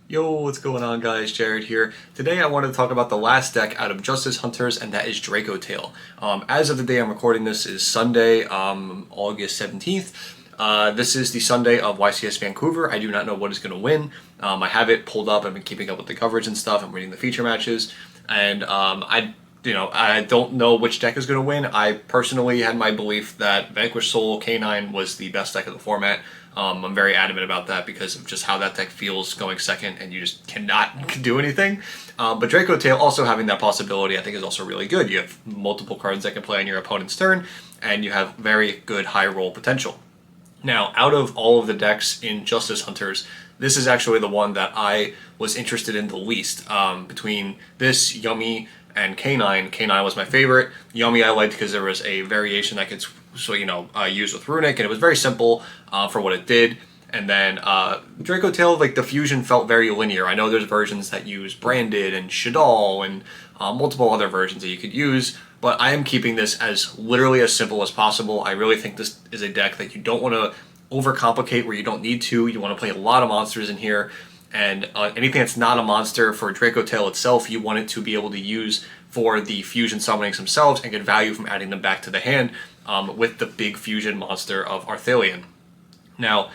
Yo, what's going on guys? Jared here. Today I wanted to talk about the last deck out of Justice Hunters, and that is Dracotail. As of the day I'm recording this is Sunday, August 17th. This is the Sunday of YCS Vancouver. I do not know what is going to win. I have it pulled up. I've been keeping up with the coverage and stuff. I'm reading the feature matches, and I don't know which deck is going to win. I personally had my belief that Vanquish Soul K9 was the best deck of the format. I'm very adamant about that because of just how that deck feels going second, and you just cannot do anything. But Dracotail also having that possibility, I think, is also really good. You have multiple cards that can play on your opponent's turn, and you have very good high roll potential. Now, out of all of the decks in Justice Hunters, this is actually the one that I was interested in the least. Between this, Yummy, and K9. K9 was my favorite. Yummy I liked because there was a variation that could use with Runic, and it was very simple for what it did. And then Dracotail, like the fusion felt very linear. I know there's versions that use Branded and Shadal and multiple other versions that you could use, but I am keeping this as literally as simple as possible. I really think this is a deck that you don't want to overcomplicate where you don't need to. You want to play a lot of monsters in here. And anything that's not a monster for Dracotail itself, you want it to be able to use for the fusion summonings themselves and get value from adding them back to the hand with the big fusion monster of Arthelion. Now,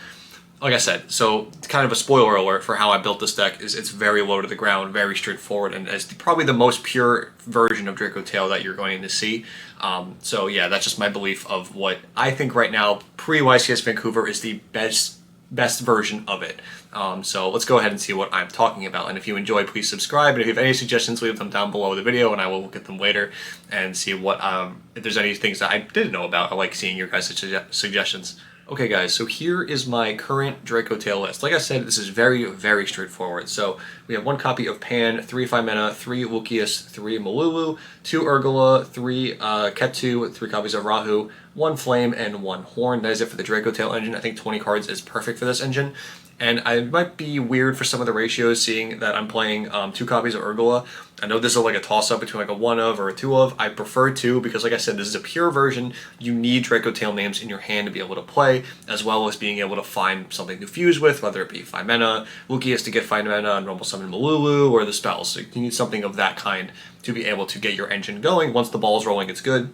like I said, so kind of a spoiler alert for how I built this deck is it's very low to the ground, very straightforward, and it's probably the most pure version of Dracotail that you're going to see. So yeah, that's just my belief of what I think right now, pre-YCS Vancouver, is the best version of it. So let's go ahead and see what I'm talking about. And if you enjoy, please subscribe. And if you have any suggestions, leave them down below the video, and I will look at them later and see what if there's any things that I didn't know about. I like seeing your guys' suggestions. Okay guys, so here is my current Dracotail list. Like I said, this is very, very straightforward. So we have one copy of Pan, 3 5 mana, 3 Lucius, 3 Malulu, 2 Urgula, 3 Ketu, 3 copies of Rahu, 1 Flame, and 1 Horn. That is it for the Dracotail engine. I think 20 cards is perfect for this engine. And it might be weird for some of the ratios, seeing that I'm playing 2 copies of Urgula. I know this is like a toss-up between like a 1 of or a 2 of. I prefer 2 because, like I said, this is a pure version. You need Dracotail names in your hand to be able to play, as well as being able to find something to fuse with, whether it be 5 mana, Lucius to get 5 mana, and Normal Summon Malulu, or the spells. So you need something of that kind to be able to get your engine going. Once the ball's rolling, it's good.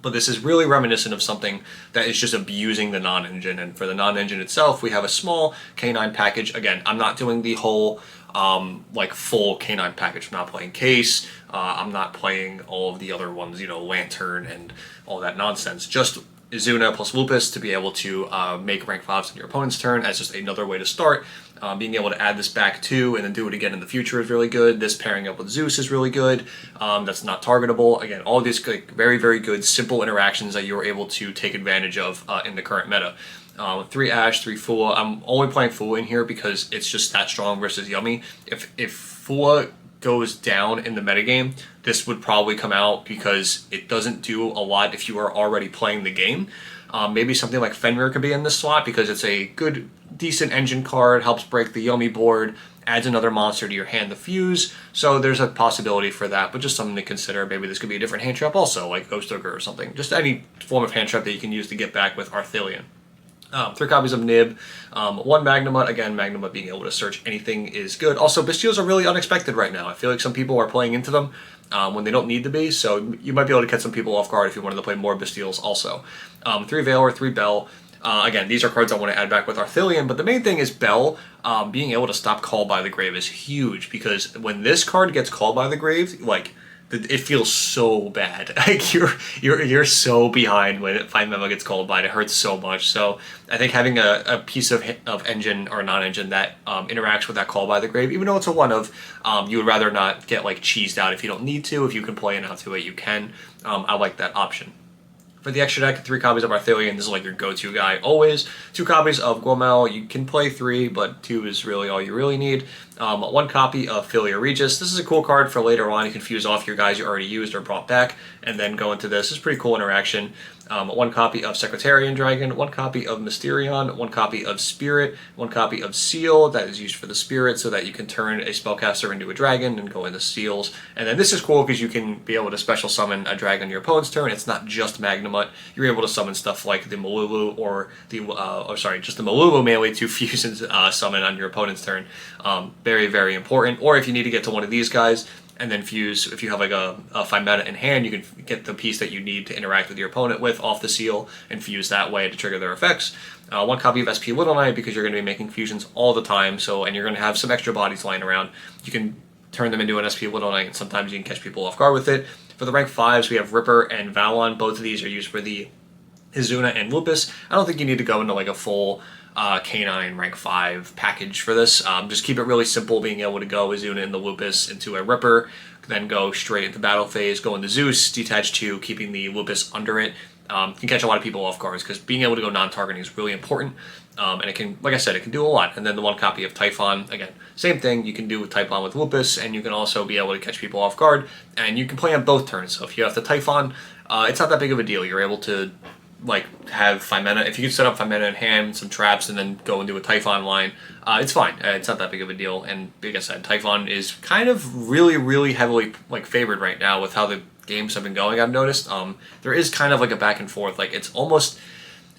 But this is really reminiscent of something that is just abusing the non-engine. And for the non-engine itself, we have a small K9 package. Again, I'm not doing the whole full K9 package. I'm not playing Case. I'm not playing all of the other ones, Lantern and all that nonsense. Just Izuna plus Lupus to be able to make rank 5s on your opponent's turn as just another way to start. Being able to add this back too and then do it again in the future is really good. This pairing up with Zeus is really good. That's not targetable. Again, all these very, very good, simple interactions that you're able to take advantage of in the current meta. 3 Ash, 3 Fua. I'm only playing Fua in here because it's just that strong versus Yummy. If Fua goes down in the metagame, this would probably come out because it doesn't do a lot if you are already playing the game. Maybe something like Fenrir could be in this slot because it's a good, decent engine card, helps break the Yummy board, adds another monster to your hand to fuse, so there's a possibility for that, but just something to consider. Maybe this could be a different hand trap also, like Ghost Ogre or something. Just any form of hand trap that you can use to get back with Arthelion. 3 copies of Nib, 1 Magnamut. Again, Magnamut being able to search anything is good. Also, Bestials are really unexpected right now. I feel like some people are playing into them when they don't need to be, so you might be able to catch some people off guard if you wanted to play more Bestials also. 3 Valor, 3 Bell. Again, these are cards I want to add back with Arthelion, but the main thing is Bell being able to stop Call by the Grave is huge, because when this card gets called by the grave, it feels so bad. Like you're so behind when 5 Memo gets called by, and it hurts so much. So I think having a piece of engine or non-engine that interacts with that call by the grave, even though it's a 1 of, you would rather not get cheesed out if you don't need to. If you can play an out to it, you can. I like that option. For the extra deck, 3 copies of Arthelion. This is your go-to guy always. 2 copies of Guamel. You can play 3, but 2 is really all you really need. 1 copy of Philia Regis. This is a cool card for later on. You can fuse off your guys you already used or brought back, and then go into this. It's a pretty cool interaction. 1 copy of Secretarian Dragon, 1 copy of Mysterion, 1 copy of Spirit, 1 copy of Seal, that is used for the Spirit so that you can turn a spellcaster into a dragon and go into Seals. And then this is cool because you can be able to special summon a dragon on your opponent's turn. It's not just Magnum Tiamat, you're able to summon stuff like the Malulu or just the Malulu melee to fuse and summon on your opponent's turn. Very, very important. Or if you need to get to one of these guys and then fuse, if you have like a 5 mana in hand, you can get the piece that you need to interact with your opponent with off the seal and fuse that way to trigger their effects. 1 copy of SP Little Knight, because you're going to be making fusions all the time, and you're going to have some extra bodies lying around. You can turn them into an SP Little Knight, and sometimes you can catch people off guard with it. For the rank 5s, we have Ripper and Valon. Both of these are used for the Hizuna and Lupus. I don't think you need to go into like a full K9 rank 5 package for this. Just keep it really simple, being able to go Hizuna and the Lupus into a Ripper, then go straight into battle phase, go into Zeus, detach 2, keeping the Lupus under it. Can catch a lot of people off guards, because being able to go non-targeting is really important. And it can, like I said, it can do a lot. And then the 1 copy of Typhon, again, same thing you can do with Typhon with Lupus, and you can also be able to catch people off guard, and you can play on both turns. So if you have the Typhon, it's not that big of a deal. You're able to like have 5 mana. If you can set up 5 mana in hand, some traps, and then go and do a Typhon line, it's fine. It's not that big of a deal. And like I said, Typhon is kind of really, really heavily like favored right now with how the games have been going. I've noticed there is kind of like a back and forth. Like it's almost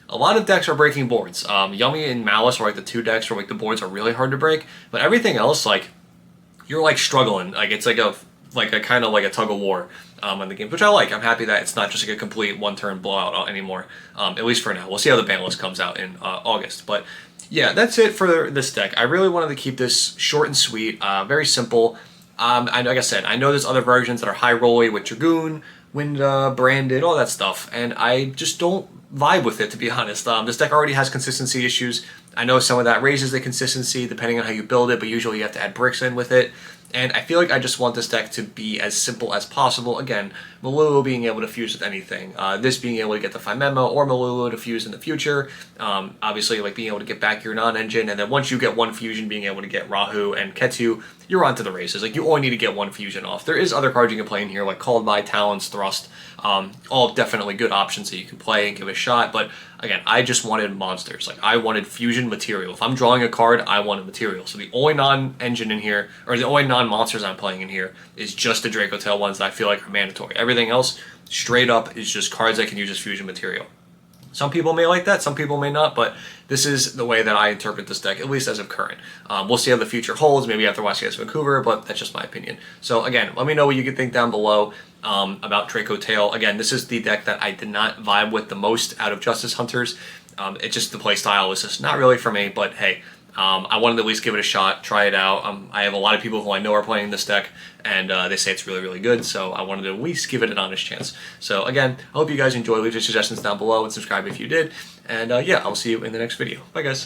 a lot of decks are breaking boards. Yummy and Malice are like the 2 decks where like the boards are really hard to break, but everything else, like you're like struggling. Like it's like a kind of like a tug of war on the games, which I like. I'm happy that it's not just like a complete 1-turn blowout anymore. At least for now. We'll see how the ban list comes out in August. But yeah, that's it for this deck. I really wanted to keep this short and sweet, very simple. Like I said, I know there's other versions that are high rolly with Dragoon, Winda, Branded, all that stuff, and I just don't vibe with it, to be honest. This deck already has consistency issues. I know some of that raises the consistency depending on how you build it, but usually you have to add bricks in with it. And I feel like I just want this deck to be as simple as possible. Again, Malulu being able to fuse with anything. This being able to get the 5 Memo or Malulu to fuse in the future. Obviously, like being able to get back your non-engine. And then once you get 1 fusion, being able to get Rahu and Ketu, you're on to the races. Like you only need to get 1 fusion off. There is other cards you can play in here, like Called By, Talons, Thrust. All definitely good options that you can play and give a shot. But again, I just wanted monsters. Like I wanted fusion material. If I'm drawing a card, I wanted material. So the only non-engine in here, or the only non-monsters I'm playing in here, is just the Dracotail ones that I feel like are mandatory. Everything else, straight up, is just cards I can use as fusion material. Some people may like that, some people may not, but this is the way that I interpret this deck, at least as of current. We'll see how the future holds, maybe after watching against Vancouver, but that's just my opinion. So again, let me know what you can think down below about Dracotail. Again, this is the deck that I did not vibe with the most out of Justice Hunters. It's just the play style was just not really for me, but hey, I wanted to at least give it a shot, try it out. I have a lot of people who I know are playing this deck, and they say it's really, really good, so I wanted to at least give it an honest chance. So again, I hope you guys enjoy. Leave your suggestions down below and subscribe if you did. And yeah, I'll see you in the next video. Bye, guys.